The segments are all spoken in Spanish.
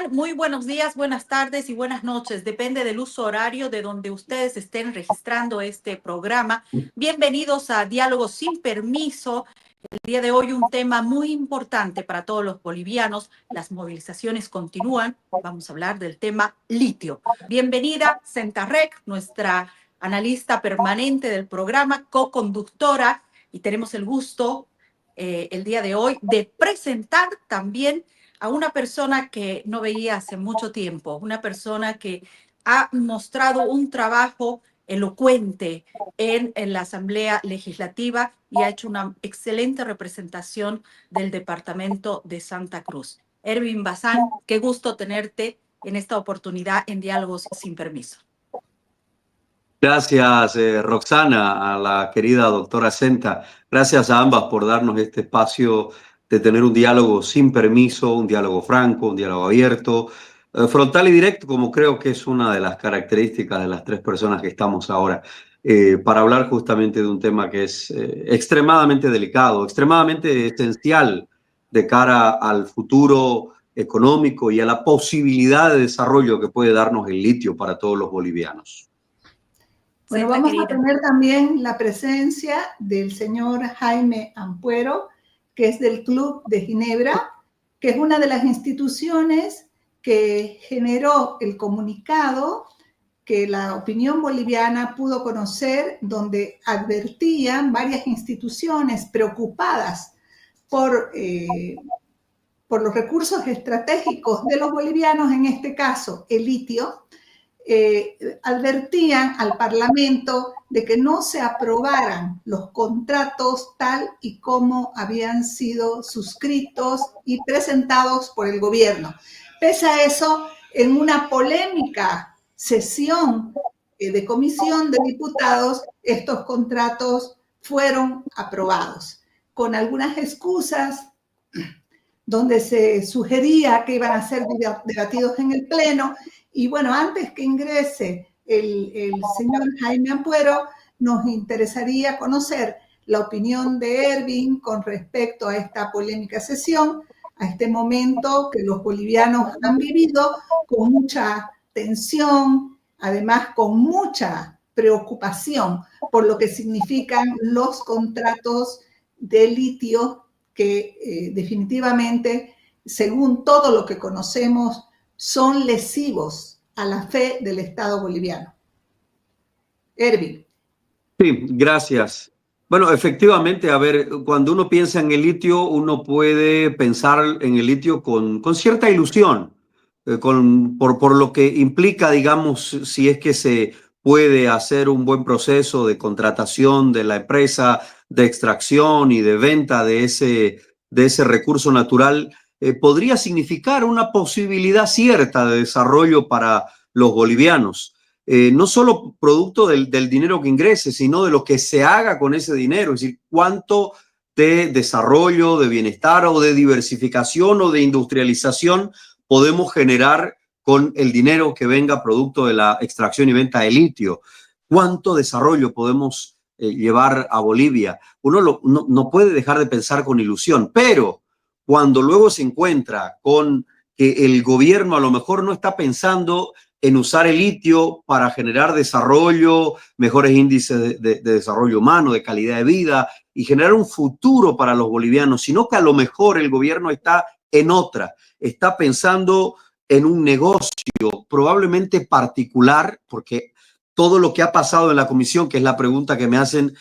tal? Muy buenos días, buenas tardes y buenas noches. Depende del uso horario de donde ustedes estén registrando este programa. Bienvenidos a Diálogos sin Permiso. El día de hoy un tema muy importante para todos los bolivianos. Las movilizaciones continúan. Vamos a hablar del tema litio. Bienvenida, Sentarrec, nuestra analista permanente del programa, co-conductora, y tenemos el gusto el día de hoy de presentar también a una persona que no veía hace mucho tiempo, una persona que ha mostrado un trabajo elocuente en la Asamblea Legislativa y ha hecho una excelente representación del departamento de Santa Cruz. Erwin Bazán, qué gusto tenerte en esta oportunidad en Diálogos sin Permiso. Gracias, Roxana, a la querida doctora Senta. Gracias a ambas por darnos este espacio de tener un diálogo sin permiso, un diálogo franco, un diálogo abierto, frontal y directo, como creo que es una de las características de las tres personas que estamos ahora, para hablar justamente de un tema que es extremadamente delicado, extremadamente esencial de cara al futuro económico y a la posibilidad de desarrollo que puede darnos el litio para todos los bolivianos. Bueno, vamos a tener también la presencia del señor Jaime Ampuero, que es del Club de Ginebra, que es una de las instituciones que generó el comunicado que la opinión boliviana pudo conocer, donde advertían varias instituciones preocupadas por los recursos estratégicos de los bolivianos, en este caso el litio. Advertían al Parlamento de que no se aprobaran los contratos tal y como habían sido suscritos y presentados por el gobierno. Pese a eso, en una polémica sesión de comisión de diputados, estos contratos fueron aprobados, con algunas excusas donde se sugería que iban a ser debatidos en el Pleno. Y bueno, antes que ingrese el señor Jaime Ampuero, nos interesaría conocer la opinión de Erwin con respecto a esta polémica sesión, a este momento que los bolivianos han vivido con mucha tensión, además con mucha preocupación por lo que significan los contratos de litio que definitivamente, según todo lo que conocemos, son lesivos a la fe del Estado boliviano. Erwin. Sí, gracias. Bueno, efectivamente, a ver, cuando uno piensa en el litio, uno puede pensar en el litio con cierta ilusión, por lo que implica, digamos, si es que se puede hacer un buen proceso de contratación de la empresa, de extracción y de venta de ese recurso natural, podría significar una posibilidad cierta de desarrollo para los bolivianos. No solo producto del dinero que ingrese, sino de lo que se haga con ese dinero, es decir, cuánto de desarrollo, de bienestar o de diversificación o de industrialización podemos generar con el dinero que venga producto de la extracción y venta de litio. ¿Cuánto desarrollo podemos llevar a Bolivia? Uno no puede dejar de pensar con ilusión, pero cuando luego se encuentra con que el gobierno a lo mejor no está pensando en usar el litio para generar desarrollo, mejores índices de desarrollo humano, de calidad de vida y generar un futuro para los bolivianos, sino que a lo mejor el gobierno está en otra, está pensando en un negocio probablemente particular, porque todo lo que ha pasado en la comisión, que es la pregunta que me hacen,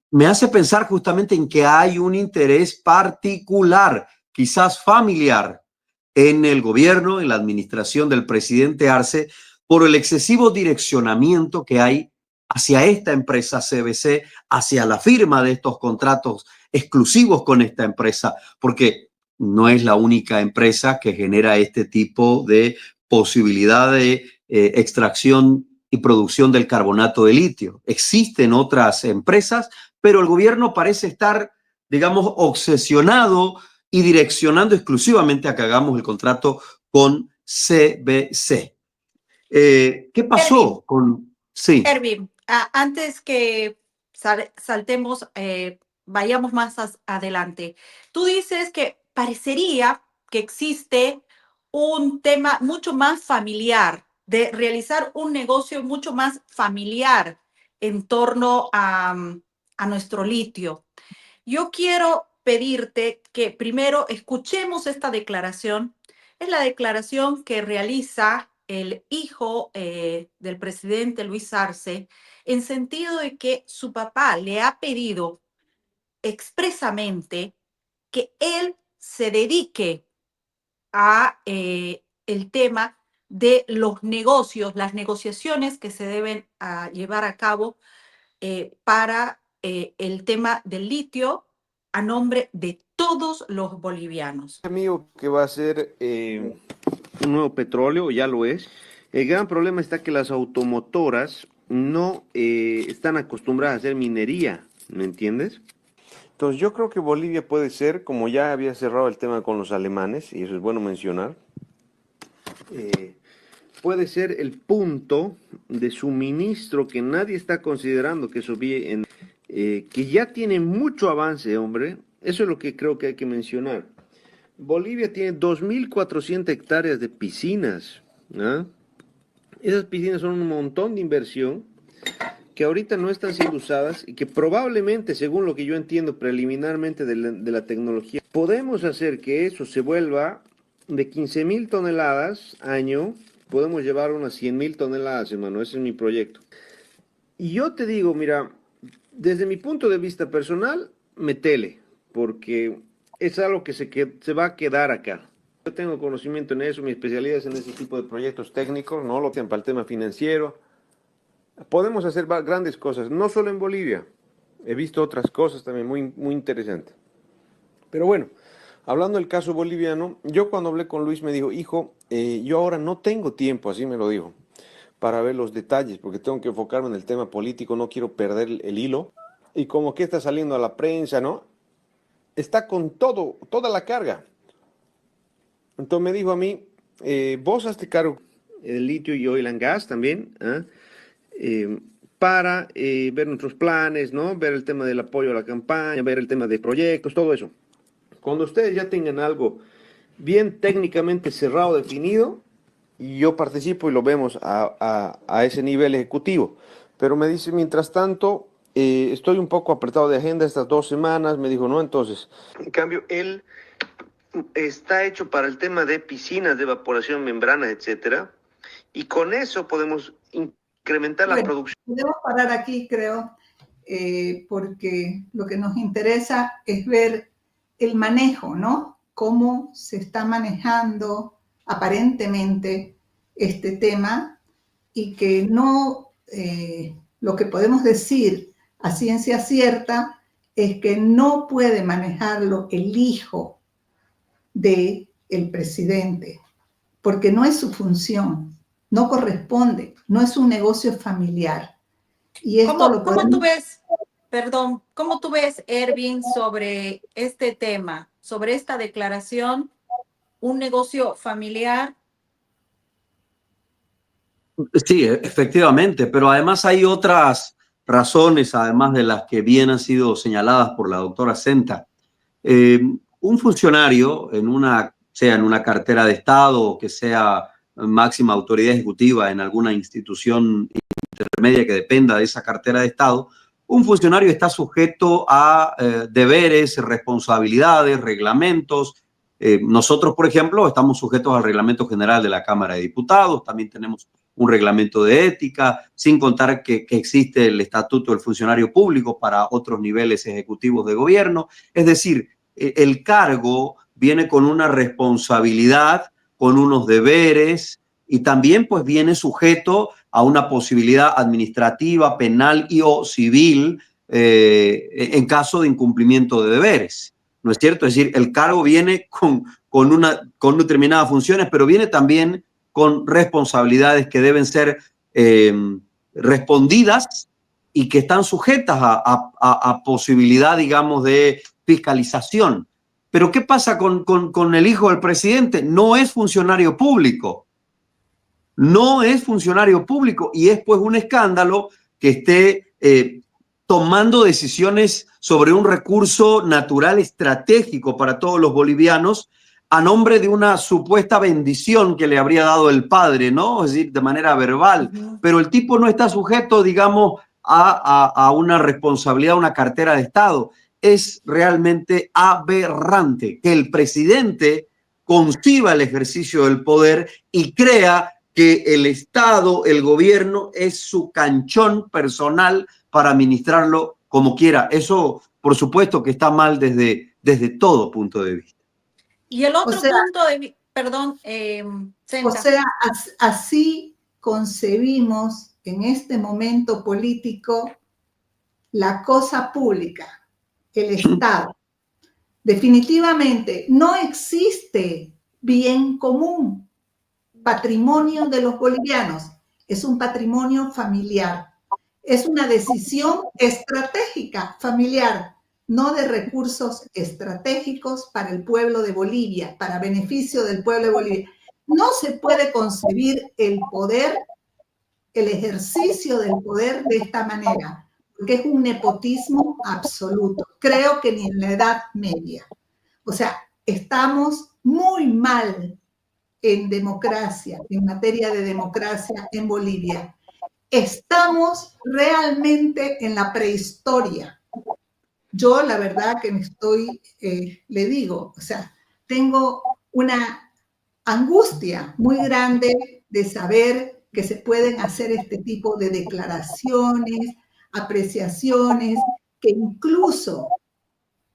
me hace pensar justamente en que hay un interés particular, quizás familiar, en el gobierno, en la administración del presidente Arce, por el excesivo direccionamiento que hay hacia esta empresa CBC, hacia la firma de estos contratos exclusivos con esta empresa, porque no es la única empresa que genera este tipo de posibilidad de extracción y producción del carbonato de litio. Existen otras empresas, pero el gobierno parece estar, digamos, obsesionado y direccionando exclusivamente a que hagamos el contrato con CBC. ¿Qué pasó Erwin, con...? Sí. Erwin, antes que saltemos, vayamos más adelante. Tú dices que parecería que existe un tema mucho más familiar, de realizar un negocio mucho más familiar en torno a nuestro litio. Yo quiero pedirte que primero escuchemos esta declaración. Es la declaración que realiza el hijo del presidente Luis Arce, en sentido de que su papá le ha pedido expresamente que él se dedique a el tema de los negocios, las negociaciones que se deben llevar a cabo para el tema del litio a nombre de todos los bolivianos. Amigo, que va a ser un nuevo petróleo, ya lo es. El gran problema está que las automotoras no están acostumbradas a hacer minería, ¿me entiendes? Entonces yo creo que Bolivia puede ser, como ya había cerrado el tema con los alemanes, y eso es bueno mencionar, puede ser el punto de suministro que nadie está considerando que eso que ya tiene mucho avance, hombre. Eso es lo que creo que hay que mencionar. Bolivia tiene 2.400 hectáreas de piscinas, ¿ah? Esas piscinas son un montón de inversión que ahorita no están siendo usadas y que probablemente, según lo que yo entiendo preliminarmente de la tecnología, podemos hacer que eso se vuelva de 15.000 toneladas año, podemos llevar unas 100.000 toneladas, hermano. Ese es mi proyecto. Y yo te digo, mira, desde mi punto de vista personal, metele, porque es algo que se va a quedar acá. Yo tengo conocimiento en eso, mi especialidad es en ese tipo de proyectos técnicos, no lo tienen para el tema financiero. Podemos hacer grandes cosas, no solo en Bolivia. He visto otras cosas también muy, muy interesantes. Pero bueno, hablando del caso boliviano, yo cuando hablé con Luis me dijo, hijo, yo ahora no tengo tiempo, así me lo dijo, para ver los detalles, porque tengo que enfocarme en el tema político, no quiero perder el hilo. Y como que está saliendo a la prensa, ¿no? Está con toda la carga. Entonces me dijo a mí, vos hazte cargo del litio y oil and gas también, ¿eh? Para ver nuestros planes, ¿no? Ver el tema del apoyo a la campaña, ver el tema de proyectos, todo eso. Cuando ustedes ya tengan algo bien técnicamente cerrado, definido, yo participo y lo vemos a ese nivel ejecutivo. Pero me dice, mientras tanto, estoy un poco apretado de agenda estas 2 semanas, me dijo, no, entonces. En cambio, él está hecho para el tema de piscinas de evaporación, membranas, etcétera, y con eso podemos incrementar la producción. Podemos parar aquí, creo, porque lo que nos interesa es ver el manejo, ¿no? Cómo se está manejando aparentemente este tema y que no, lo que podemos decir a ciencia cierta es que no puede manejarlo el hijo del presidente, porque no es su función. No corresponde, no es un negocio familiar. Y esto ¿Cómo tú ves, perdón, cómo tú ves, Ervin, sobre este tema, sobre esta declaración, un negocio familiar? Sí, efectivamente, pero además hay otras razones, además de las que bien han sido señaladas por la doctora Senta. Un funcionario, sea en una cartera de Estado o que sea máxima autoridad ejecutiva en alguna institución intermedia que dependa de esa cartera de Estado, un funcionario está sujeto a deberes, responsabilidades, reglamentos. Nosotros, por ejemplo, estamos sujetos al Reglamento General de la Cámara de Diputados, también tenemos un reglamento de ética, sin contar que existe el Estatuto del Funcionario Público para otros niveles ejecutivos de gobierno. Es decir, el cargo viene con una responsabilidad, con unos deberes y también pues viene sujeto a una posibilidad administrativa, penal y o civil en caso de incumplimiento de deberes. ¿No es cierto? Es decir, el cargo viene con determinadas funciones, pero viene también con responsabilidades que deben ser respondidas y que están sujetas a posibilidad, digamos, de fiscalización. Pero ¿qué pasa con el hijo del presidente? No es funcionario público. No es funcionario público y es pues un escándalo que esté tomando decisiones sobre un recurso natural estratégico para todos los bolivianos a nombre de una supuesta bendición que le habría dado el padre, ¿no? Es decir, de manera verbal. Pero el tipo no está sujeto, digamos, a una responsabilidad, una cartera de Estado. Es realmente aberrante que el presidente conciba el ejercicio del poder y crea que el Estado, el gobierno, es su canchón personal para administrarlo como quiera. Eso, por supuesto, que está mal desde todo punto de vista. Y el otro punto de, perdón, Senta. Así concebimos en este momento político la cosa pública, el Estado. Definitivamente no existe bien común. Patrimonio de los bolivianos es un patrimonio familiar. Es una decisión estratégica familiar, no de recursos estratégicos para el pueblo de Bolivia, para beneficio del pueblo de Bolivia. No se puede concebir el poder, el ejercicio del poder de esta manera, porque es un nepotismo absoluto. Creo que ni en la Edad Media. O sea, estamos muy mal en democracia, en materia de democracia en Bolivia. Estamos realmente en la prehistoria. Yo la verdad que me estoy, le digo, o sea, tengo una angustia muy grande de saber que se pueden hacer este tipo de declaraciones, apreciaciones, que incluso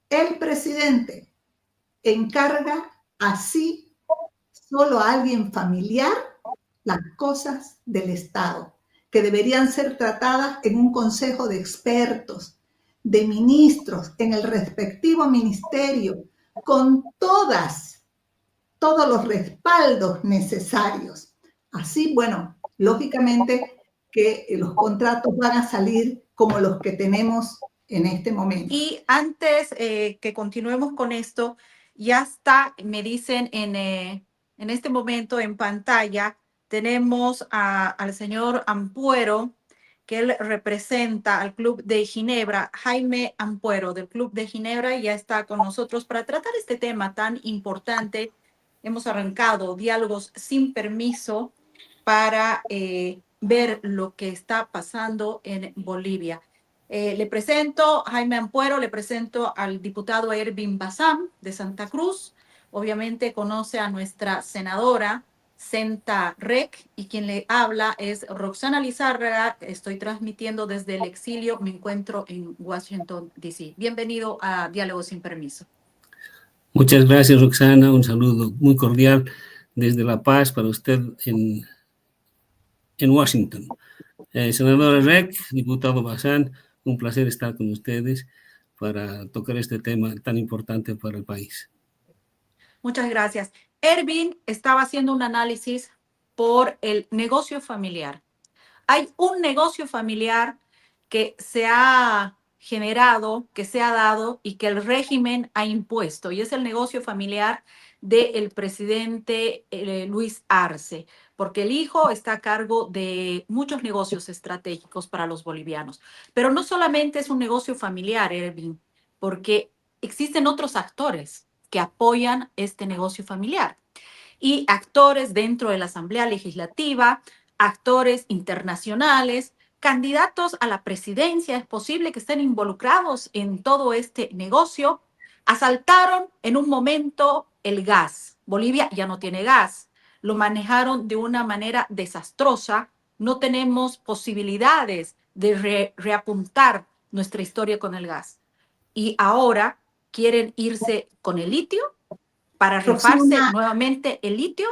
el presidente encarga así solo a alguien familiar las cosas del Estado, que deberían ser tratadas en un consejo de expertos, de ministros, en el respectivo ministerio, con todos los respaldos necesarios. Así, bueno, lógicamente que los contratos van a salir como los que tenemos en este momento. Y antes que continuemos con esto, ya está, me dicen en este momento en pantalla, tenemos al señor Ampuero, que él representa al Club de Ginebra, Jaime Ampuero del Club de Ginebra, y ya está con nosotros para tratar este tema tan importante. Hemos arrancado diálogos sin permiso para ver lo que está pasando en Bolivia. Le presento a Jaime Ampuero, le presento al diputado Ervin Bazán de Santa Cruz. Obviamente conoce a nuestra senadora Senta Rec, y quien le habla es Roxana Lizárraga. Estoy transmitiendo desde el exilio, me encuentro en Washington, D.C. Bienvenido a Diálogo Sin Permiso. Muchas gracias, Roxana. Un saludo muy cordial desde La Paz para usted en Washington. Senadora Rec, diputado Bazán, un placer estar con ustedes para tocar este tema tan importante para el país. Muchas gracias. Ervin estaba haciendo un análisis por el negocio familiar. Hay un negocio familiar que se ha generado, que se ha dado y que el régimen ha impuesto, y es el negocio familiar del presidente Luis Arce, porque el hijo está a cargo de muchos negocios estratégicos para los bolivianos. Pero no solamente es un negocio familiar, Ervin, porque existen otros actores que apoyan este negocio familiar, y actores dentro de la Asamblea Legislativa, actores internacionales, candidatos a la presidencia, es posible que estén involucrados en todo este negocio. Asaltaron en un momento el gas. Bolivia ya no tiene gas. Lo manejaron de una manera desastrosa. No tenemos posibilidades de reapuntar nuestra historia con el gas. Y ahora quieren irse con el litio para rifarse nuevamente el litio.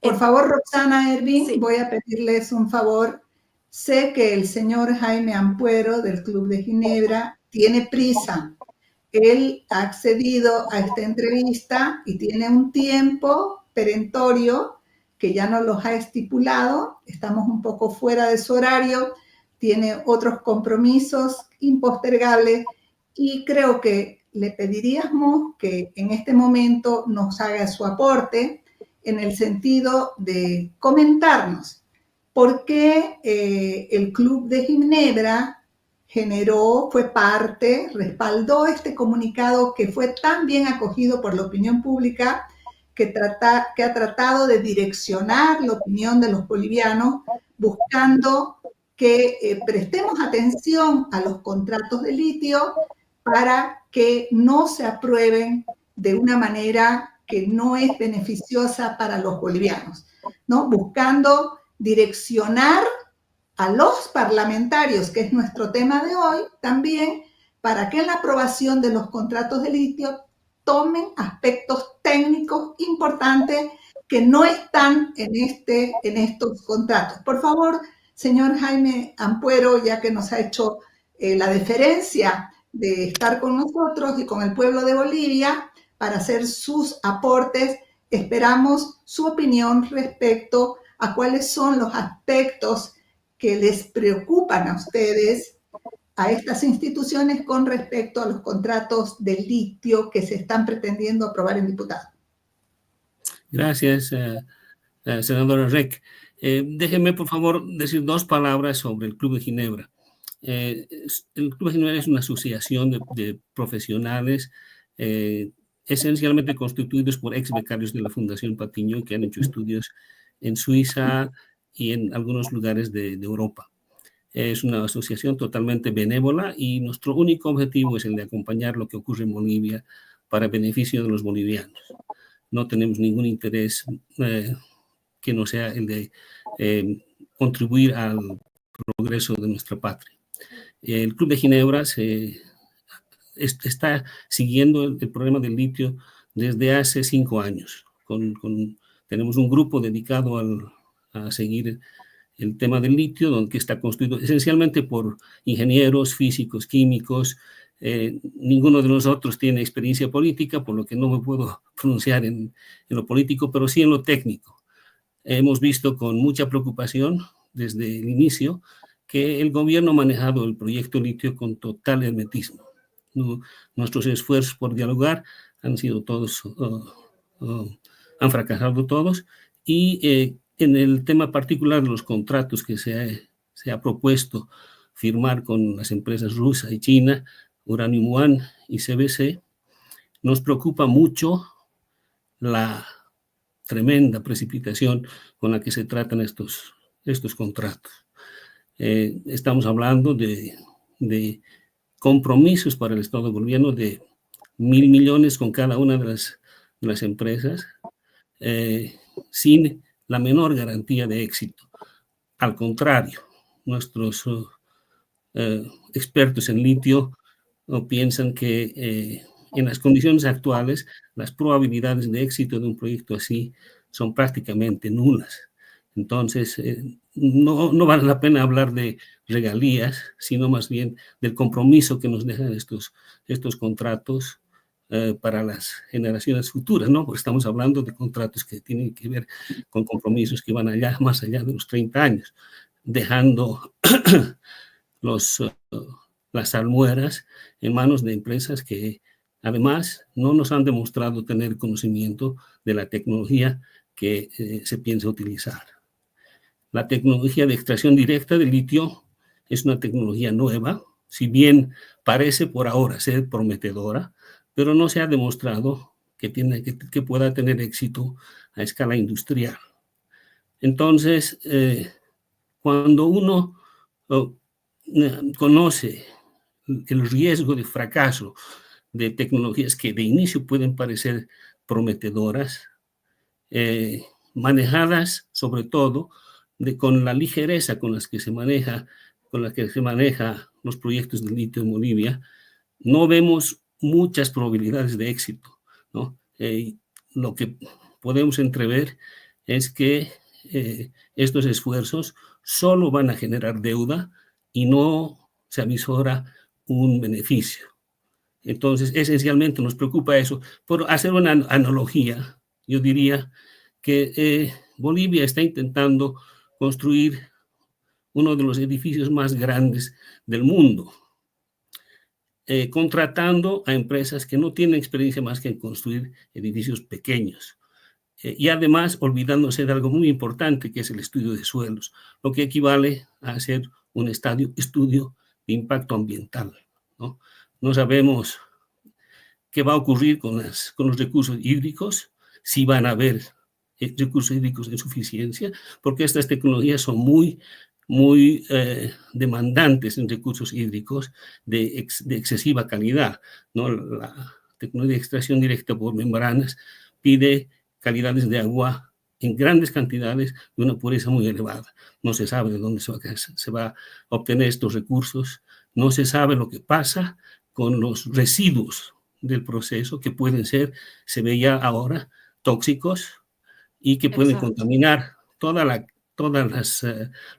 Por favor, Roxana, Ervin, Sí. Voy a pedirles un favor. Sé que el señor Jaime Ampuero del Club de Ginebra tiene prisa. Él ha accedido a esta entrevista y tiene un tiempo perentorio que ya nos los ha estipulado. Estamos un poco fuera de su horario. Tiene otros compromisos impostergables y creo que le pediríamos que en este momento nos haga su aporte en el sentido de comentarnos por qué el Club de Ginebra generó, fue parte, respaldó este comunicado que fue tan bien acogido por la opinión pública que ha tratado de direccionar la opinión de los bolivianos, buscando que prestemos atención a los contratos de litio para que no se aprueben de una manera que no es beneficiosa para los bolivianos, ¿no? Buscando direccionar a los parlamentarios, que es nuestro tema de hoy, también para que en la aprobación de los contratos de litio tomen aspectos técnicos importantes que no están en estos contratos. Por favor, señor Jaime Ampuero, ya que nos ha hecho la deferencia de estar con nosotros y con el pueblo de Bolivia para hacer sus aportes, esperamos su opinión respecto a cuáles son los aspectos que les preocupan a ustedes, a estas instituciones, con respecto a los contratos de litio que se están pretendiendo aprobar en diputado. Gracias, senadora Reck. Déjeme, por favor, decir 2 palabras sobre el Club de Ginebra. El Club de Ginebra es una asociación de profesionales esencialmente constituidos por ex becarios de la Fundación Patiño que han hecho estudios en Suiza y en algunos lugares de Europa. Es una asociación totalmente benévola y nuestro único objetivo es el de acompañar lo que ocurre en Bolivia para beneficio de los bolivianos. No tenemos ningún interés que no sea el de contribuir al progreso de nuestra patria. El Club de Ginebra está siguiendo el problema del litio desde hace 5 años. Tenemos un grupo dedicado a seguir el tema del litio, que está constituido esencialmente por ingenieros, físicos, químicos. Ninguno de nosotros tiene experiencia política, por lo que no me puedo pronunciar en lo político, pero sí en lo técnico. Hemos visto con mucha preocupación desde el inicio que el gobierno ha manejado el proyecto litio con total hermetismo. Nuestros esfuerzos por dialogar han sido todos, han fracasado todos, y en el tema particular de los contratos que se ha propuesto firmar con las empresas rusas y China, Uranium One y CBC, nos preocupa mucho la tremenda precipitación con la que se tratan estos contratos. Estamos hablando de compromisos para el Estado boliviano de 1.000 millones con cada una de las empresas, sin la menor garantía de éxito. Al contrario, nuestros expertos en litio piensan que en las condiciones actuales las probabilidades de éxito de un proyecto así son prácticamente nulas. Entonces, no vale la pena hablar de regalías, sino más bien del compromiso que nos dejan estos contratos para las generaciones futuras, ¿no? Porque estamos hablando de contratos que tienen que ver con compromisos que van más allá de los 30 años, dejando las almueras en manos de empresas que además no nos han demostrado tener conocimiento de la tecnología que se piensa utilizar. La tecnología de extracción directa de litio es una tecnología nueva, si bien parece por ahora ser prometedora, pero no se ha demostrado que pueda tener éxito a escala industrial. Entonces, cuando uno conoce el riesgo de fracaso de tecnologías que de inicio pueden parecer prometedoras, manejadas sobre todo con la ligereza con la que se maneja los proyectos de litio en Bolivia, no vemos muchas probabilidades de éxito, ¿no? Lo que podemos entrever es que estos esfuerzos solo van a generar deuda y no se avisora un beneficio. Entonces, esencialmente nos preocupa eso. Por hacer una analogía, yo diría que Bolivia está intentando construir uno de los edificios más grandes del mundo, contratando a empresas que no tienen experiencia más que en construir edificios pequeños. Y además olvidándose de algo muy importante, que es el estudio de suelos, lo que equivale a hacer un estudio de impacto ambiental, ¿no? No sabemos qué va a ocurrir con los recursos hídricos si van a haber recursos hídricos en suficiencia, porque estas tecnologías son muy demandantes en recursos hídricos de excesiva calidad, ¿no? La tecnología de extracción directa por membranas pide calidades de agua en grandes cantidades de una pureza muy elevada. No se sabe de dónde se va a obtener estos recursos, no se sabe lo que pasa con los residuos del proceso, que pueden ser, se ve ya ahora, tóxicos y que pueden contaminar todos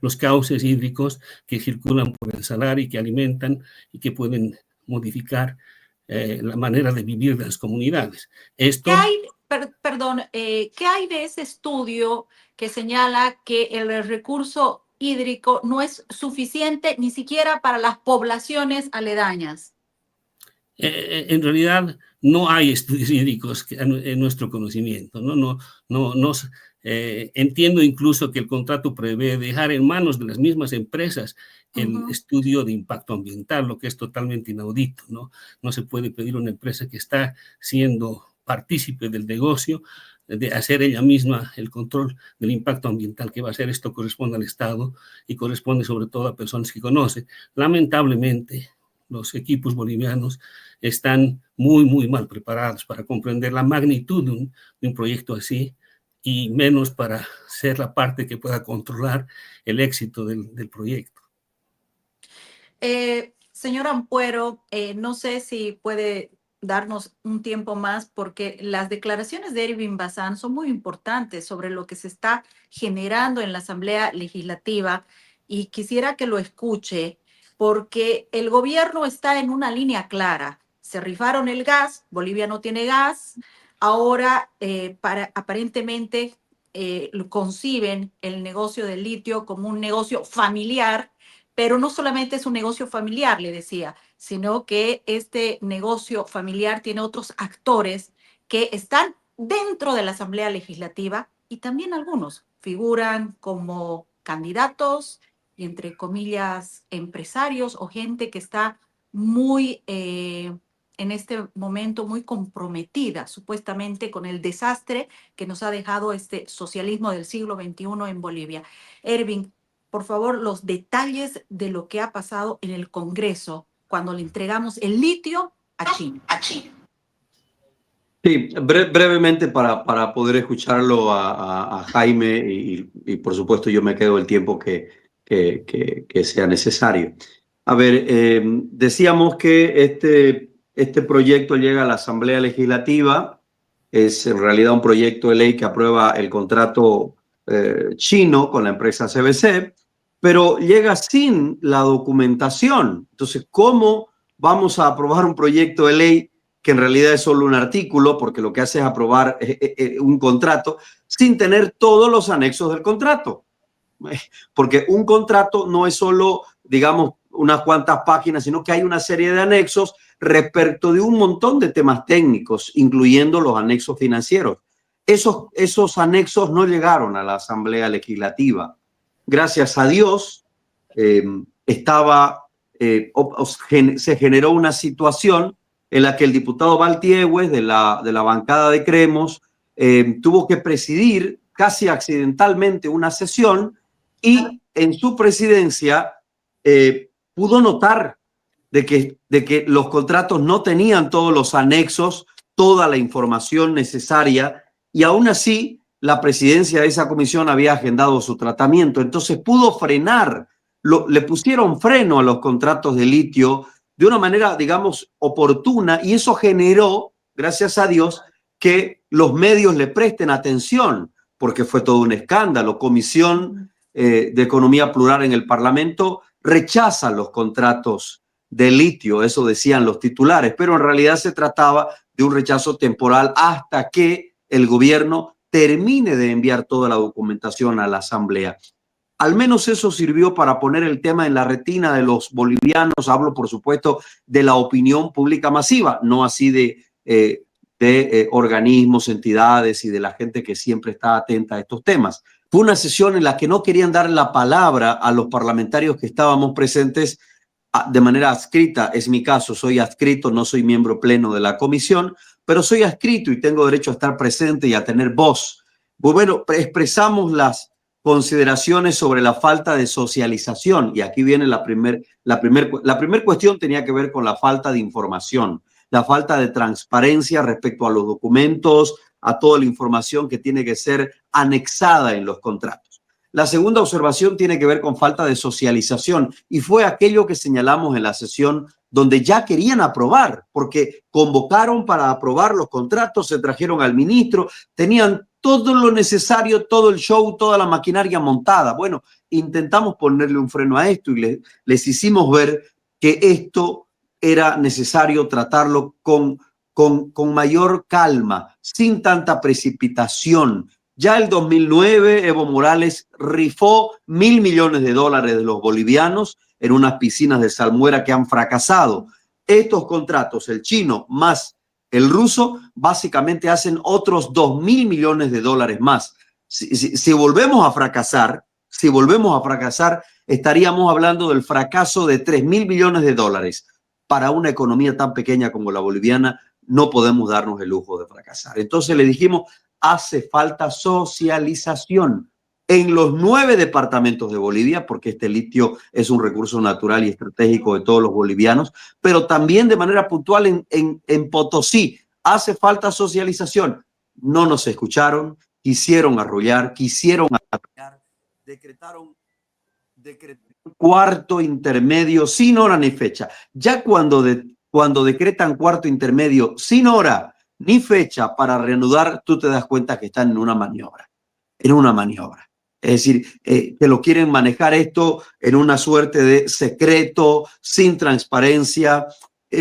los cauces hídricos que circulan por el salar y que alimentan y que pueden modificar la manera de vivir de las comunidades. Esto... ¿Qué hay, ¿qué hay de ese estudio que señala que el recurso hídrico no es suficiente ni siquiera para las poblaciones aledañas? En realidad no hay estudios hídricos en nuestro conocimiento, entiendo incluso que el contrato prevé dejar en manos de las mismas empresas el estudio de impacto ambiental, lo que es totalmente inaudito, ¿no? No se puede pedir a una empresa que está siendo partícipe del negocio de hacer ella misma el control del impacto ambiental que va a hacer. Esto corresponde al Estado y corresponde sobre todo a personas que conocen. Lamentablemente, los equipos bolivianos están muy mal preparados para comprender la magnitud de un proyecto así, y menos para ser la parte que pueda controlar el éxito del proyecto. Señor Ampuero, no sé si puede darnos un tiempo más, porque las declaraciones de Ervin Bazán son muy importantes sobre lo que se está generando en la Asamblea Legislativa, y quisiera que lo escuche, porque el gobierno está en una línea clara. Se rifaron el gas, Bolivia no tiene gas, ahora aparentemente conciben el negocio del litio como un negocio familiar, pero no solamente es un negocio familiar, le decía, sino que este negocio familiar tiene otros actores que están dentro de la Asamblea Legislativa, y también algunos figuran como candidatos y, entre comillas, empresarios o gente que está muy, en este momento, muy comprometida supuestamente con el desastre que nos ha dejado este socialismo del siglo XXI en Bolivia. Ervin, por favor, los detalles de lo que ha pasado en el Congreso cuando le entregamos el litio a China. Sí, brevemente para poder escucharlo a Jaime y por supuesto yo me quedo el tiempo que sea necesario. A ver, decíamos que este proyecto llega a la Asamblea Legislativa, es en realidad un proyecto de ley que aprueba el contrato chino con la empresa CBC, pero llega sin la documentación. Entonces, ¿cómo vamos a aprobar un proyecto de ley que en realidad es solo un artículo, porque lo que hace es aprobar un contrato sin tener todos los anexos del contrato? Porque un contrato no es solo, digamos, unas cuantas páginas, sino que hay una serie de anexos respecto de un montón de temas técnicos, incluyendo los anexos financieros. Esos anexos no llegaron a la Asamblea Legislativa. Gracias a Dios, se generó una situación en la que el diputado Valtiegües de la bancada de Cremos tuvo que presidir casi accidentalmente una sesión, y en su presidencia pudo notar de que los contratos no tenían todos los anexos, toda la información necesaria, y aún así la presidencia de esa comisión había agendado su tratamiento. Entonces pudo frenar, le pusieron freno a los contratos de litio de una manera, digamos, oportuna, y eso generó, gracias a Dios, que los medios le presten atención, porque fue todo un escándalo. Comisión de Economía Plural en el Parlamento rechaza los contratos de litio, eso decían los titulares, pero en realidad se trataba de un rechazo temporal hasta que el gobierno termine de enviar toda la documentación a la Asamblea. Al menos eso sirvió para poner el tema en la retina de los bolivianos. Hablo, por supuesto, de la opinión pública masiva, no así de organismos, entidades y de la gente que siempre está atenta a estos temas. Fue una sesión en la que no querían dar la palabra a los parlamentarios que estábamos presentes de manera adscrita. Es mi caso, soy adscrito, no soy miembro pleno de la comisión, pero soy adscrito y tengo derecho a estar presente y a tener voz. Pues bueno, expresamos las consideraciones sobre la falta de socialización y aquí viene la primer cuestión tenía que ver con la falta de información, la falta de transparencia respecto a los documentos, a toda la información que tiene que ser anexada en los contratos. La segunda observación tiene que ver con falta de socialización y fue aquello que señalamos en la sesión donde ya querían aprobar, porque convocaron para aprobar los contratos, se trajeron al ministro, tenían todo lo necesario, todo el show, toda la maquinaria montada. Bueno, intentamos ponerle un freno a esto y les hicimos ver que esto era necesario tratarlo con mayor calma, sin tanta precipitación. Ya el 2009, Evo Morales rifó $1.000 millones de los bolivianos en unas piscinas de salmuera que han fracasado. Estos contratos, el chino más el ruso, básicamente hacen otros $2.000 millones más. Si volvemos a fracasar, estaríamos hablando del fracaso de $3.000 millones. Para una economía tan pequeña como la boliviana, no podemos darnos el lujo de fracasar. Entonces le dijimos, hace falta socialización en los 9 departamentos de Bolivia, porque este litio es un recurso natural y estratégico de todos los bolivianos, pero también de manera puntual en Potosí. Hace falta socialización. No nos escucharon, quisieron arrollar, quisieron atacar, decretaron cuarto intermedio sin hora ni fecha. Ya cuando decretan cuarto intermedio sin hora ni fecha para reanudar, tú te das cuenta que están en una maniobra. Es decir, que lo quieren manejar esto en una suerte de secreto, sin transparencia,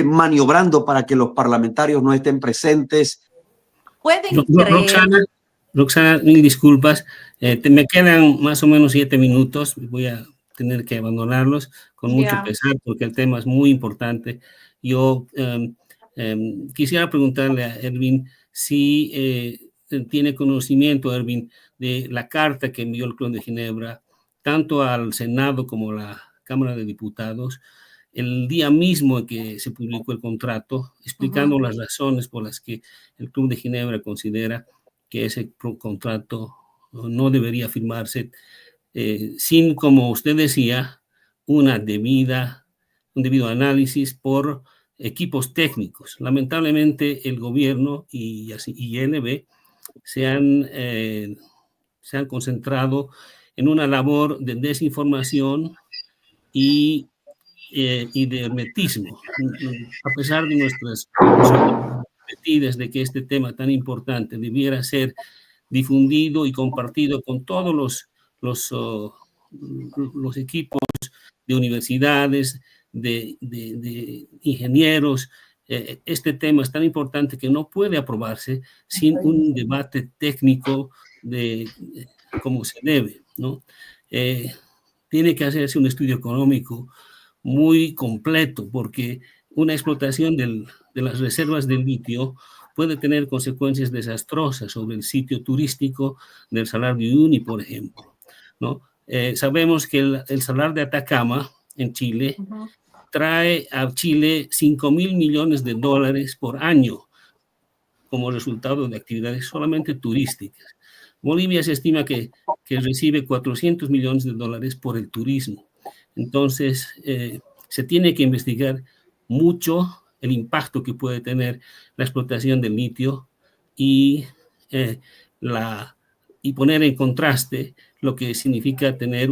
maniobrando para que los parlamentarios no estén presentes. ¿Pueden creer? Roxana, mil disculpas. Me quedan más o menos 7 minutos. Voy a tener que abandonarlos con mucho pesar porque el tema es muy importante. Yo quisiera preguntarle a Erwin si tiene conocimiento, Erwin, de la carta que envió el Club de Ginebra, tanto al Senado como a la Cámara de Diputados, el día mismo en que se publicó el contrato, explicando las razones por las que el Club de Ginebra considera que ese contrato no debería firmarse sin, como usted decía, un debido análisis por equipos técnicos. Lamentablemente, el gobierno y INB se han concentrado en una labor de desinformación y de hermetismo. A pesar de nuestras petidas de que este tema tan importante debiera ser difundido y compartido con todos los equipos de universidades, de ingenieros. Este tema es tan importante que no puede aprobarse sin un debate técnico como se debe, ¿no? Tiene que hacerse un estudio económico muy completo porque una explotación de las reservas de litio puede tener consecuencias desastrosas sobre el sitio turístico del Salar de Uyuni, por ejemplo, ¿no? Sabemos que el Salar de Atacama en Chile trae a Chile $5.000 millones por año como resultado de actividades solamente turísticas. Bolivia se estima que recibe $400 millones por el turismo. Entonces, se tiene que investigar mucho el impacto que puede tener la explotación del litio y poner en contraste lo que significa tener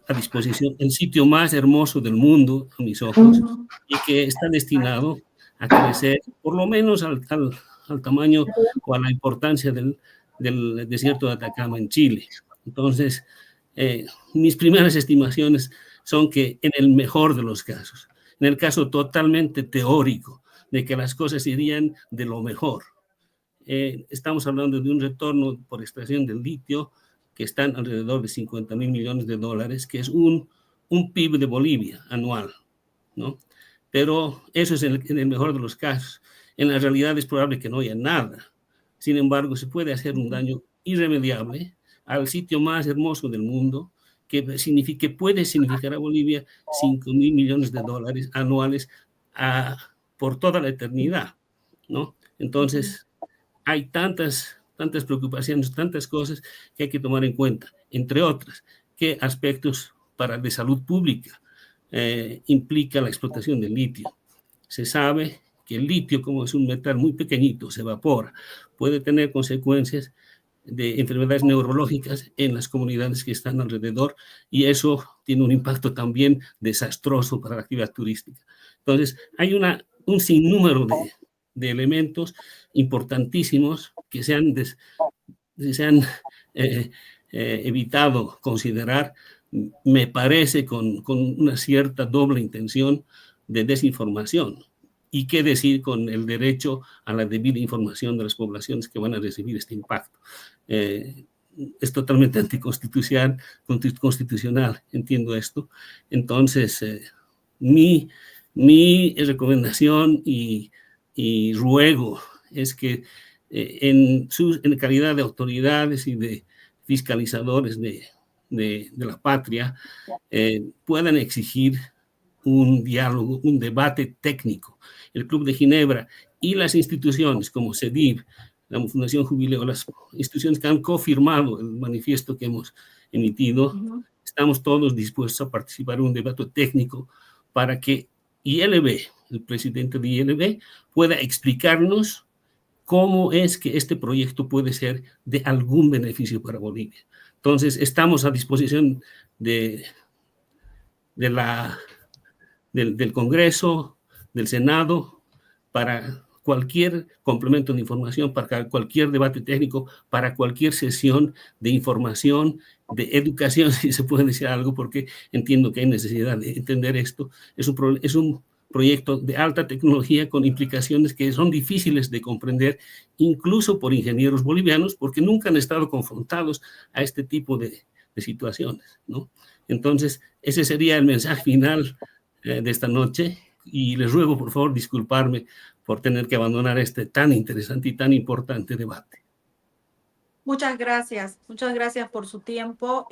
a disposición el sitio más hermoso del mundo, a mis ojos, y que está destinado a crecer por lo menos al tamaño o a la importancia del desierto de Atacama en Chile. Entonces, mis primeras estimaciones son que en el mejor de los casos, en el caso totalmente teórico de que las cosas irían de lo mejor, estamos hablando de un retorno por extracción del litio que están alrededor de $50.000 millones, que es un PIB de Bolivia anual, ¿no? Pero eso es en el mejor de los casos. En la realidad es probable que no haya nada. Sin embargo, se puede hacer un daño irremediable al sitio más hermoso del mundo, que puede significar a Bolivia $5.000 millones anuales por toda la eternidad, ¿no? Entonces, hay tantas preocupaciones, tantas cosas que hay que tomar en cuenta, entre otras, qué aspectos de salud pública implica la explotación del litio. Se sabe que el litio, como es un metal muy pequeñito, se evapora, puede tener consecuencias de enfermedades neurológicas en las comunidades que están alrededor, y eso tiene un impacto también desastroso para la actividad turística. Entonces, hay un sinnúmero de elementos importantísimos que se han evitado considerar, me parece, con una cierta doble intención de desinformación. ¿Y qué decir con el derecho a la debida información de las poblaciones que van a recibir este impacto? Es totalmente anticonstitucional, entiendo esto. Entonces, mi recomendación y ruego es que en calidad de autoridades y de fiscalizadores de la patria, puedan exigir un diálogo, un debate técnico. El Club de Ginebra y las instituciones como CEDIV, la Fundación Jubileo, las instituciones que han cofirmado el manifiesto que hemos emitido, estamos todos dispuestos a participar en un debate técnico para que ILB, el presidente de ILB, pueda explicarnos cómo es que este proyecto puede ser de algún beneficio para Bolivia. Entonces, estamos a disposición del Congreso, del Senado, para cualquier complemento de información, para cualquier debate técnico, para cualquier sesión de información, de educación, si se puede decir algo, porque entiendo que hay necesidad de entender esto. Es un proyecto de alta tecnología con implicaciones que son difíciles de comprender, incluso por ingenieros bolivianos, porque nunca han estado confrontados a este tipo de situaciones, ¿no? Entonces, ese sería el mensaje final de esta noche, y les ruego, por favor, disculparme por tener que abandonar este tan interesante y tan importante debate. Muchas gracias por su tiempo.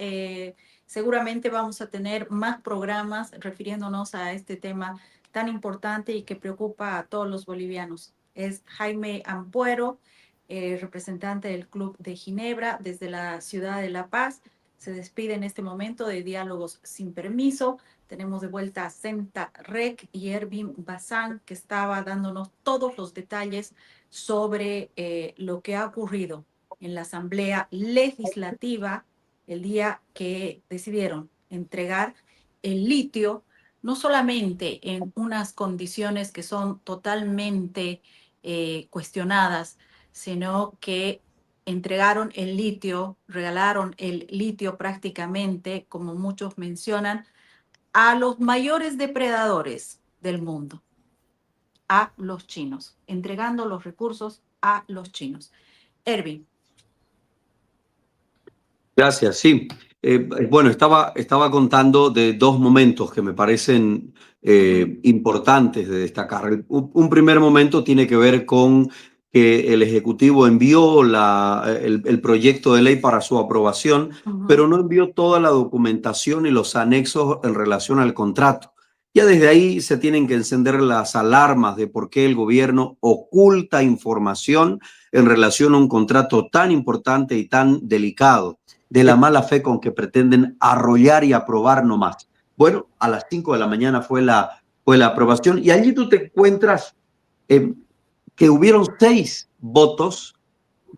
Seguramente vamos a tener más programas refiriéndonos a este tema tan importante y que preocupa a todos los bolivianos. Es Jaime Ampuero, representante del Club de Ginebra desde la ciudad de La Paz. Se despide en este momento de Diálogos Sin Permiso. Tenemos de vuelta a Senta Rec y Ervin Bazán, que estaba dándonos todos los detalles sobre lo que ha ocurrido en la Asamblea Legislativa el día que decidieron entregar el litio, no solamente en unas condiciones que son totalmente cuestionadas, sino que entregaron el litio, regalaron el litio prácticamente, como muchos mencionan, a los mayores depredadores del mundo, a los chinos, entregando los recursos a los chinos. Ervin. Gracias, sí. Bueno, estaba contando de dos momentos que me parecen importantes de destacar. Un primer momento tiene que ver con que el Ejecutivo envió el proyecto de ley para su aprobación, pero no envió toda la documentación y los anexos en relación al contrato. Ya desde ahí se tienen que encender las alarmas de por qué el gobierno oculta información en relación a un contrato tan importante y tan delicado, de la mala fe con que pretenden arrollar y aprobar nomás. Bueno, a las 5 de la mañana fue la aprobación, y allí tú te encuentras que hubieron 6 votos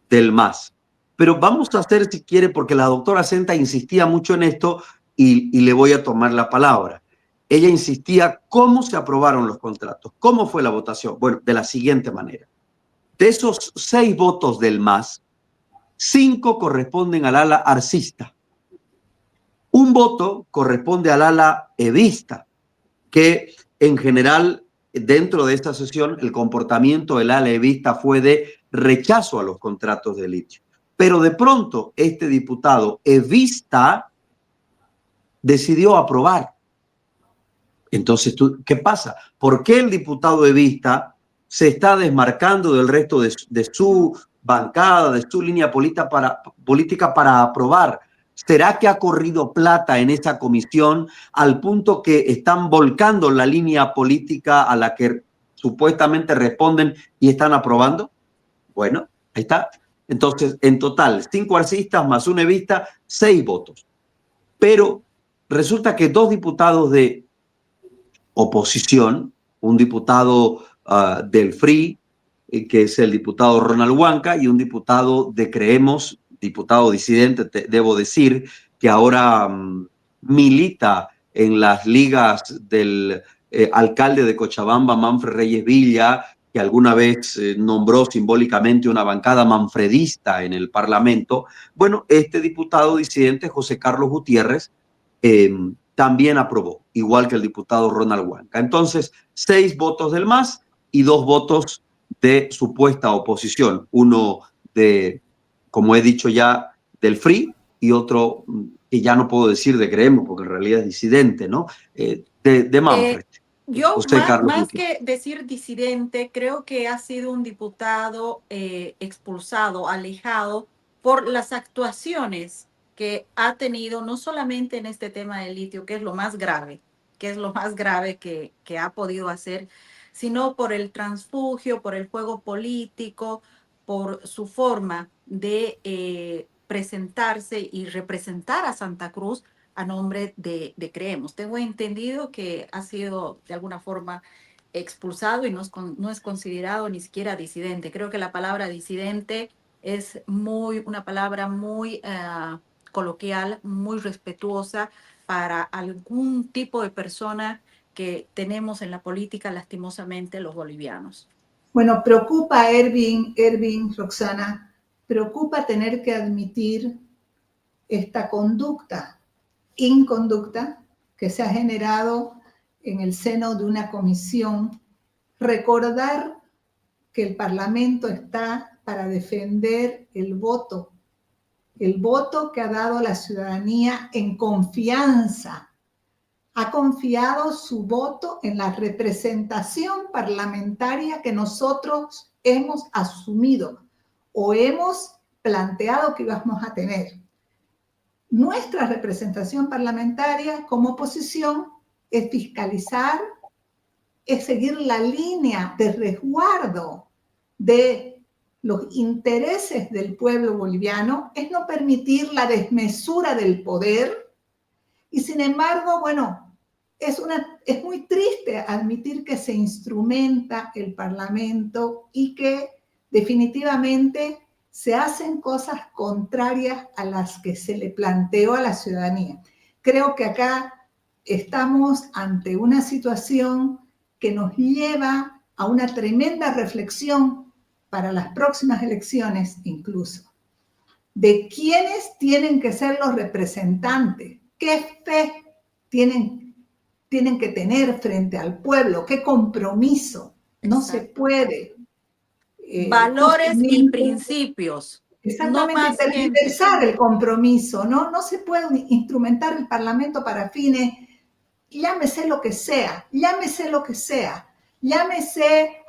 del MAS. Pero vamos a hacer, si quiere, porque la doctora Senta insistía mucho en esto, y le voy a tomar la palabra. Ella insistía cómo se aprobaron los contratos, cómo fue la votación. Bueno, de la siguiente manera. De esos 6 votos del MAS, 5 corresponden al ala arcista. Un voto corresponde al ala evista, que en general dentro de esta sesión el comportamiento del ala evista fue de rechazo a los contratos de litio. Pero de pronto este diputado evista decidió aprobar. Entonces, ¿qué pasa? ¿Por qué el diputado evista se está desmarcando del resto de su bancada, de su línea política para aprobar? ¿Será que ha corrido plata en esa comisión al punto que están volcando la línea política a la que supuestamente responden y están aprobando? Bueno, ahí está. Entonces, en total, 5 arcistas más un evista, 6 votos. Pero resulta que 2 diputados de oposición, un diputado del FRI, que es el diputado Ronald Huanca, y un diputado de Creemos, diputado disidente, debo decir, que ahora milita en las ligas del alcalde de Cochabamba, Manfred Reyes Villa, que alguna vez nombró simbólicamente una bancada manfredista en el Parlamento. Bueno, este diputado disidente, José Carlos Gutiérrez, también aprobó, igual que el diputado Ronald Huanca. Entonces, 6 votos del MAS y 2 votos de supuesta oposición. Uno de, como he dicho ya, del FRI y otro que ya no puedo decir de Creemos, porque en realidad es disidente, ¿no? De Manfred. Yo, José Carlos más Gutiérrez. que decir disidente, creo que ha sido un diputado expulsado, alejado por las actuaciones que ha tenido, no solamente en este tema del litio, que es lo más grave, que ha podido hacer, sino por el transfugio, por el juego político, por su forma de presentarse y representar a Santa Cruz a nombre de Creemos. Tengo entendido que ha sido de alguna forma expulsado y no es considerado ni siquiera disidente. Creo que la palabra disidente es una palabra muy coloquial, muy respetuosa para algún tipo de persona que tenemos en la política, lastimosamente, los bolivianos. Bueno, preocupa, Ervin, Roxana, preocupa tener que admitir esta inconducta que se ha generado en el seno de una comisión. Recordar que el Parlamento está para defender el voto que ha dado la ciudadanía en confianza. Ha confiado su voto en la representación parlamentaria que nosotros hemos asumido o hemos planteado que íbamos a tener. Nuestra representación parlamentaria como oposición es fiscalizar, es seguir la línea de resguardo de los intereses del pueblo boliviano, es no permitir la desmesura del poder y sin embargo, bueno, es muy triste admitir que se instrumenta el Parlamento y que definitivamente se hacen cosas contrarias a las que se le planteó a la ciudadanía. Creo que acá estamos ante una situación que nos lleva a una tremenda reflexión para las próximas elecciones incluso, de quiénes tienen que ser los representantes, qué fe tienen que tener frente al pueblo, qué compromiso. No se puede. Valores y principios. Exactamente, no tergiversar el compromiso, ¿no? No se puede instrumentar el Parlamento para fines, llámese lo que sea, llámese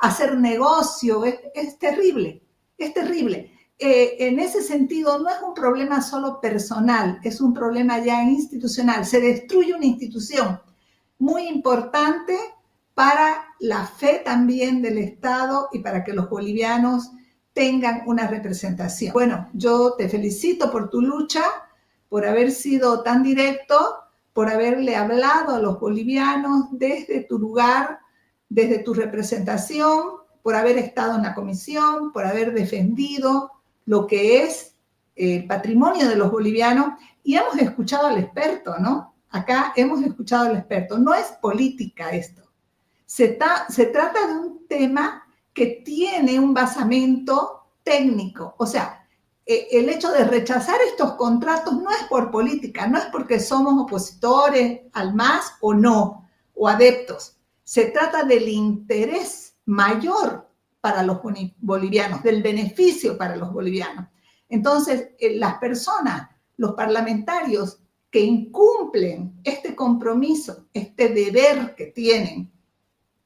hacer negocio, es terrible, es terrible. En ese sentido, no es un problema solo personal, es un problema ya institucional. Se destruye una institución muy importante para la fe también del Estado y para que los bolivianos tengan una representación. Bueno, yo te felicito por tu lucha, por haber sido tan directo, por haberle hablado a los bolivianos desde tu lugar, desde tu representación, por haber estado en la comisión, por haber defendido lo que es el patrimonio de los bolivianos. Y hemos escuchado al experto, ¿no? Acá hemos escuchado al experto. No es política esto. Se trata de un tema que tiene un basamento técnico. O sea, el hecho de rechazar estos contratos no es por política, no es porque somos opositores al MAS o no, o adeptos. Se trata del interés mayor para los bolivianos, del beneficio para los bolivianos. Entonces, las personas, los parlamentarios que incumplen este compromiso, este deber que tienen,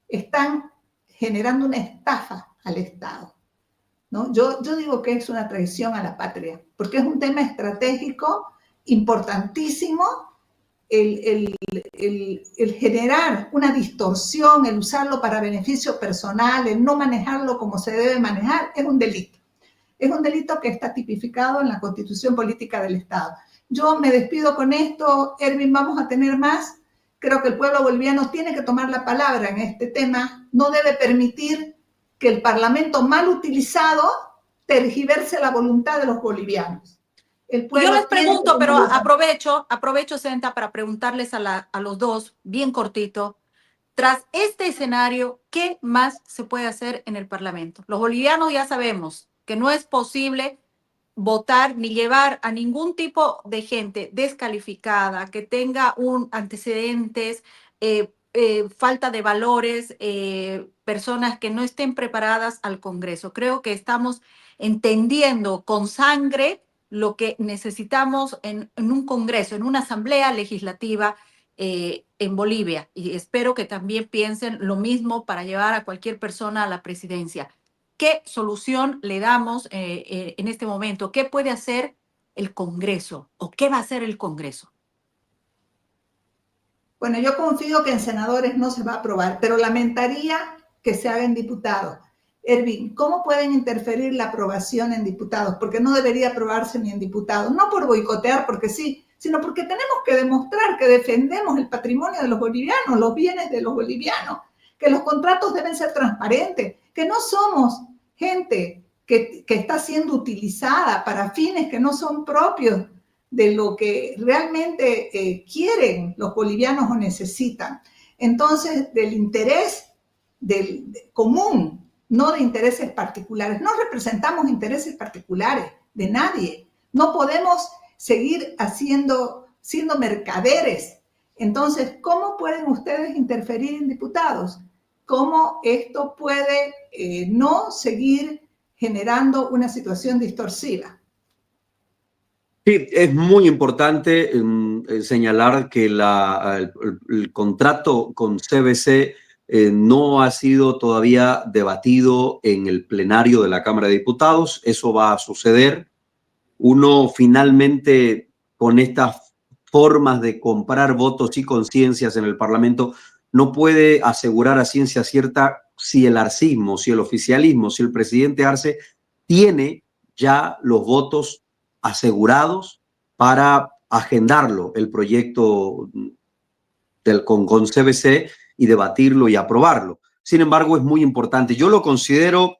están generando una estafa al Estado, ¿no? Yo digo que es una traición a la patria, porque es un tema estratégico importantísimo. El generar una distorsión, el usarlo para beneficio personal, el no manejarlo como se debe manejar, es un delito. Es un delito que está tipificado en la Constitución Política del Estado. Yo me despido con esto. Erwin, vamos a tener más. Creo que el pueblo boliviano tiene que tomar la palabra en este tema. No debe permitir que el Parlamento mal utilizado tergiverse la voluntad de los bolivianos. Yo les pregunto, pero aprovecho, Senta, para preguntarles a los dos, bien cortito, tras este escenario, ¿qué más se puede hacer en el Parlamento? Los bolivianos ya sabemos que no es posible votar ni llevar a ningún tipo de gente descalificada, que tenga un antecedentes, falta de valores, personas que no estén preparadas al Congreso. Creo que estamos entendiendo con sangre lo que necesitamos en un Congreso, en una asamblea legislativa en Bolivia. Y espero que también piensen lo mismo para llevar a cualquier persona a la presidencia. ¿Qué solución le damos en este momento? ¿Qué puede hacer el Congreso? ¿O qué va a hacer el Congreso? Bueno, yo confío que en senadores no se va a aprobar, pero lamentaría que se haga en diputados. Erwin, ¿cómo pueden interferir la aprobación en diputados? Porque no debería aprobarse ni en diputados, no por boicotear, porque sí, sino porque tenemos que demostrar que defendemos el patrimonio de los bolivianos, los bienes de los bolivianos, que los contratos deben ser transparentes, que no somos gente que está siendo utilizada para fines que no son propios de lo que realmente quieren los bolivianos o necesitan. Entonces, del interés común, no de intereses particulares. No representamos intereses particulares de nadie. No podemos seguir siendo mercaderes. Entonces, ¿cómo pueden ustedes interferir en diputados? ¿Cómo esto puede no seguir generando una situación distorsiva? Sí, es muy importante señalar que el contrato con CBC no ha sido todavía debatido en el plenario de la Cámara de Diputados. Eso va a suceder. Uno finalmente, con estas formas de comprar votos y conciencias en el Parlamento, no puede asegurar a ciencia cierta si el arcismo, si el oficialismo, si el presidente Arce tiene ya los votos asegurados para agendarlo, el proyecto con CBC, y debatirlo y aprobarlo. Sin embargo, es muy importante. Yo lo considero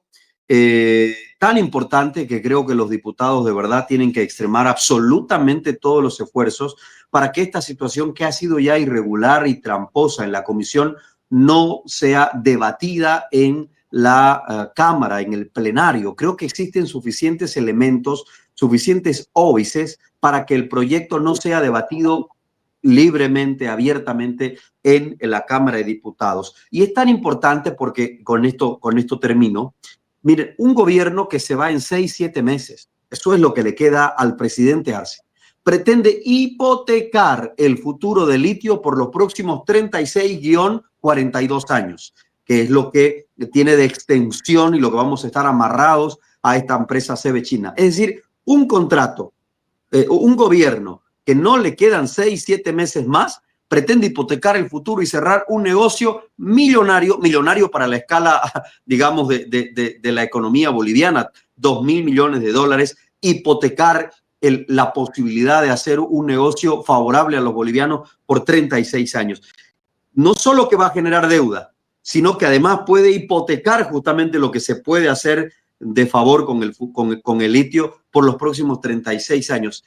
tan importante que creo que los diputados de verdad tienen que extremar absolutamente todos los esfuerzos para que esta situación, que ha sido ya irregular y tramposa en la comisión, no sea debatida en la Cámara, en el plenario. Creo que existen suficientes elementos, suficientes óbices para que el proyecto no sea debatido libremente, abiertamente en la Cámara de Diputados. Y es tan importante porque, con esto termino, miren, un gobierno que se va en 6, 7 meses, eso es lo que le queda al presidente Arce, pretende hipotecar el futuro del litio por los próximos 36-42 años, que es lo que tiene de extensión y lo que vamos a estar amarrados a esta empresa CB China. Es decir, un contrato, un gobierno que no le quedan 6, 7 meses más, pretende hipotecar el futuro y cerrar un negocio millonario para la escala, digamos, de la economía boliviana, 2.000 millones de dólares, hipotecar la posibilidad de hacer un negocio favorable a los bolivianos por 36 años. No solo que va a generar deuda, sino que además puede hipotecar justamente lo que se puede hacer de favor con el litio por los próximos 36 años.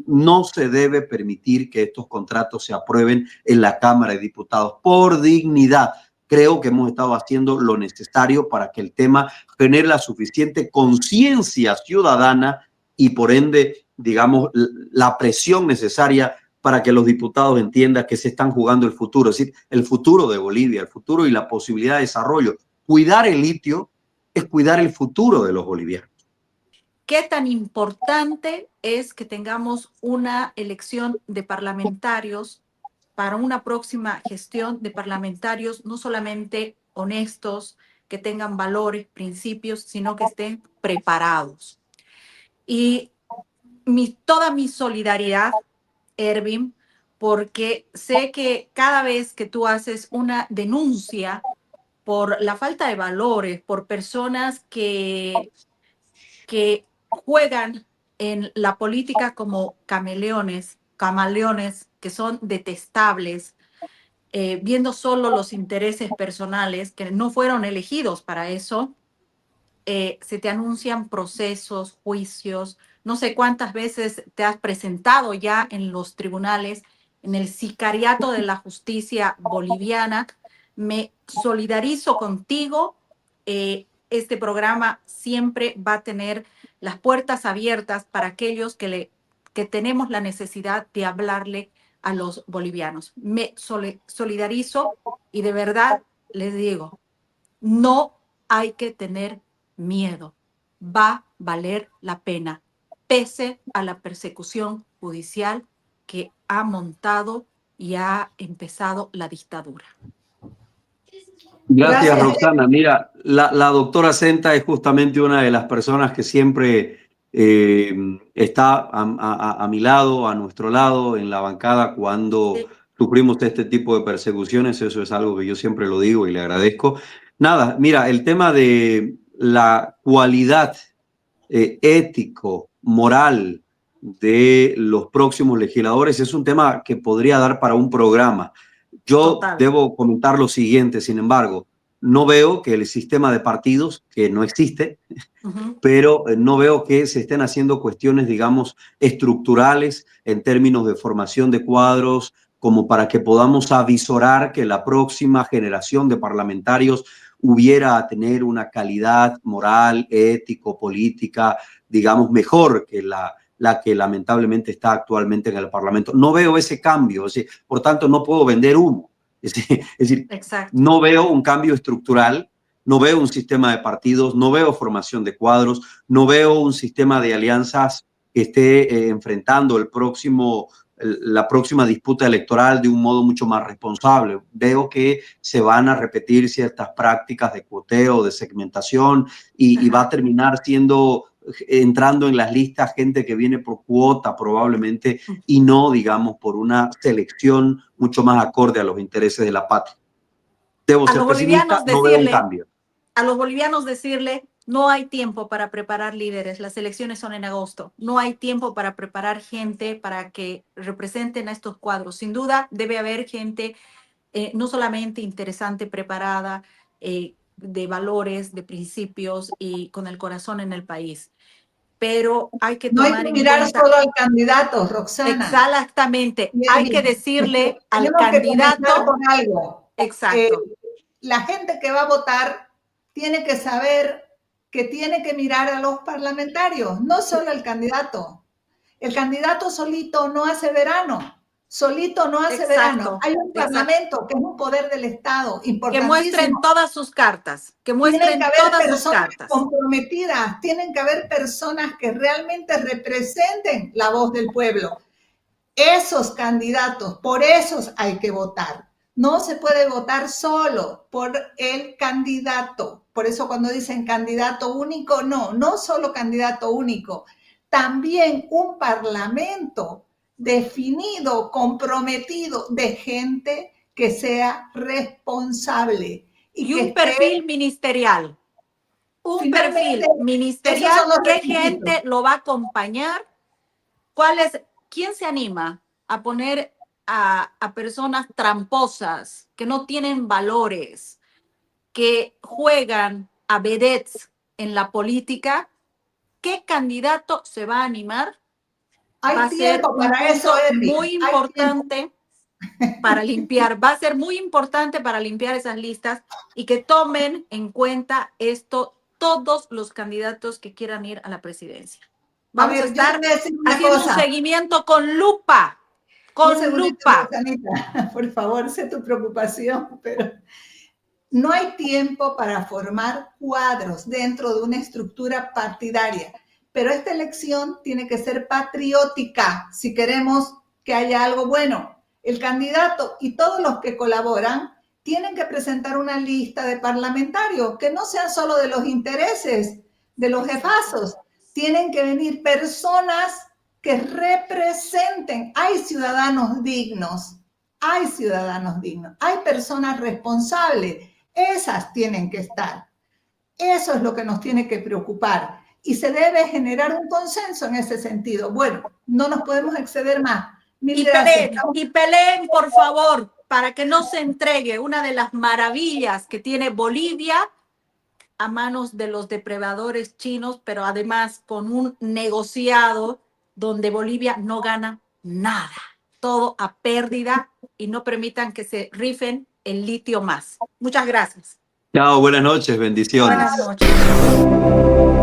No se debe permitir que estos contratos se aprueben en la Cámara de Diputados por dignidad. Creo que hemos estado haciendo lo necesario para que el tema genere la suficiente conciencia ciudadana y, por ende, digamos, la presión necesaria para que los diputados entiendan que se están jugando el futuro, es decir, el futuro de Bolivia, el futuro y la posibilidad de desarrollo. Cuidar el litio es cuidar el futuro de los bolivianos. ¿Qué tan importante es que tengamos una elección de parlamentarios para una próxima gestión de parlamentarios no solamente honestos, que tengan valores, principios, sino que estén preparados? Y toda mi solidaridad, Erwin, porque sé que cada vez que tú haces una denuncia por la falta de valores, por personas que que juegan en la política como camaleones, que son detestables, viendo solo los intereses personales, que no fueron elegidos para eso. Se te anuncian procesos, juicios, no sé cuántas veces te has presentado ya en los tribunales, en el sicariato de la justicia boliviana. Me solidarizo contigo. Este programa siempre va a tener las puertas abiertas para aquellos que tenemos la necesidad de hablarle a los bolivianos. Me solidarizo y de verdad les digo, no hay que tener miedo. Va a valer la pena, pese a la persecución judicial que ha montado y ha empezado la dictadura. Gracias, Gracias. Roxana. Mira, la doctora Senta es justamente una de las personas que siempre está a mi lado, a nuestro lado, en la bancada cuando Sí. sufrimos este tipo de persecuciones. Eso es algo que yo siempre lo digo y le agradezco. Nada, mira, el tema de la cualidad ético, moral de los próximos legisladores es un tema que podría dar para un programa. Yo Total. debo comentar lo siguiente, sin embargo, no veo que el sistema de partidos, que no existe, pero no veo que se estén haciendo cuestiones, digamos, estructurales en términos de formación de cuadros, como para que podamos avisorar que la próxima generación de parlamentarios hubiera a tener una calidad moral, ético, política, digamos, mejor que la que lamentablemente está actualmente en el Parlamento. No veo ese cambio, es decir, por tanto, no puedo vender humo. Es decir, Exacto. no veo un cambio estructural, no veo un sistema de partidos, no veo formación de cuadros, no veo un sistema de alianzas que esté enfrentando la próxima disputa electoral de un modo mucho más responsable. Veo que se van a repetir ciertas prácticas de cuoteo, de segmentación y va a terminar entrando en las listas gente que viene por cuota probablemente y no, digamos, por una selección mucho más acorde a los intereses de la patria. Debo A ser los pesimista, bolivianos no veo un decirle, cambio. a los bolivianos decirle, no hay tiempo para preparar líderes, las elecciones son en agosto, no hay tiempo para preparar gente para que representen a estos cuadros. Sin duda debe haber gente no solamente interesante, preparada, de valores, de principios y con el corazón en el país. Pero hay que No hay tomar que en mirar cuenta solo al candidato, Roxana. exactamente, hay que decirle al Tenemos que comenzar candidato, con algo. exacto, La gente que va a votar tiene que saber que tiene que mirar a los parlamentarios, no solo al candidato. El candidato solito no hace verano. Solito no hace verano. Hay un parlamento que es un poder del Estado que importantísimo. muestren todas sus cartas, que Tienen muestren que haber todas sus personas cartas. comprometidas, tienen que haber personas que realmente representen la voz del pueblo. Esos candidatos, por esos hay que votar. No se puede votar solo por el candidato. Por eso cuando dicen candidato único, no solo candidato único. También un parlamento definido, comprometido de gente que sea responsable Y un perfil ministerial. Un perfil ministerial. ¿Qué gente lo va a acompañar? ¿Quién se anima a poner a personas tramposas, que no tienen valores, que juegan a vedettes en la política? ¿Qué candidato se va a animar? Va a ser un punto muy importante para limpiar, va a ser muy importante para limpiar esas listas y que tomen en cuenta esto todos los candidatos que quieran ir a la presidencia. Vamos a estar haciendo un seguimiento con lupa, Rosanita, por favor, sé tu preocupación, pero no hay tiempo para formar cuadros dentro de una estructura partidaria, pero esta elección tiene que ser patriótica si queremos que haya algo bueno. El candidato y todos los que colaboran tienen que presentar una lista de parlamentarios que no sean solo de los intereses de los jefazos. Tienen que venir personas que representen. Hay ciudadanos dignos, hay personas responsables. Esas tienen que estar. Eso es lo que nos tiene que preocupar. y se debe generar un consenso en ese sentido. Bueno, no nos podemos exceder más. Mil gracias. Y peleen, por favor, para que no se entregue una de las maravillas que tiene Bolivia a manos de los depredadores chinos, pero además con un negociado donde Bolivia no gana nada, todo a pérdida, y no permitan que se rifen el litio más. Muchas gracias. Chao, buenas noches, bendiciones. Buenas noches.